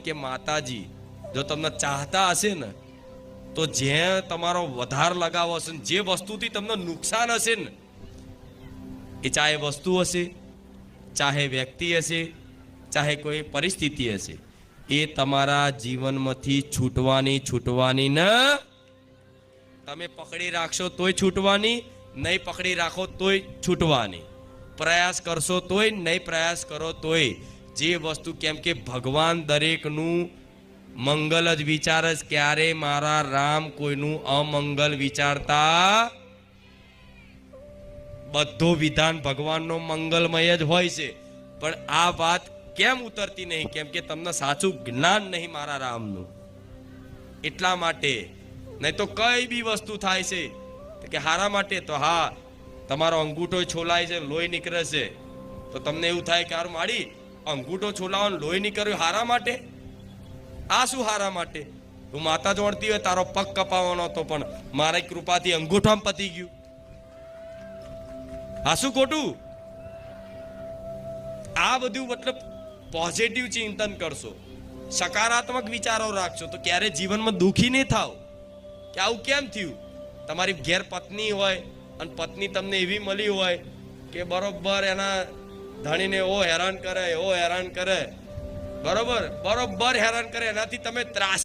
કે માતાજી જો તમને ચાહતા હશે ને તો જ્યાં તમારો વધાર લગાવ હશે ને જે વસ્તુથી તમને નુકસાન હશે ને એ ચાહે વસ્તુ હશે, ચાહે વ્યક્તિ હશે, ચાહે કોઈ પરિસ્થિતિ હશે, એ તમારા જીવનમાંથી છૂટવાની ને તમે પકડી રાખશો તોય છૂટવાની, નહીં પકડી રાખો તોય છૂટવાની, પ્રયાસ કરશો તોય, નહીં પ્રયાસ કરો તોય. જે વસ્તુ કેમ કે ભગવાન દરેકનું મંગલ જ વિચાર જ, ક્યારે મારા રામ કોઈનું અમંગલ વિચારતા. બધો વિધાન ભગવાનનો મંગલમય જ હોય છે, પણ આ વાત કેમ ઉતરતી નહીં? કેમ કે તમને સાચું જ્ઞાન નહીં મારા રામનું. એટલા માટે નહીં તો કઈ બી વસ્તુ થાય છે કે હારા માટે, તો હા તમારો અંગૂઠો છોલાય છે, લોહી નીકળે છે, તો તમને એવું થાય કે હારું માડી અંગૂઠો છોલાવાનો લોહી નીકળ્યું હારા માટે. આ શું હારા માટે? તું માતા જોડતી હોય તારો પગ કપાવવાનો હતો, પણ મારી કૃપાથી અંગૂઠામાં પતી ગયું. આ શું ખોટું? આ બધું મતલબ પોઝિટિવ ચિંતન કરશો, સકારાત્મક વિચારો રાખશો તો ક્યારે જીવનમાં દુઃખી નહીં થાવ કે આવું કેમ થયું. તમારી ઘેર પત્ની હોય અને પત્ની તમને એવી મળી હોય કે બરોબર એના ધણીને એવો હેરાન કરે, બરોબર હેરાન કરે, એનાથી તમે ત્રાસ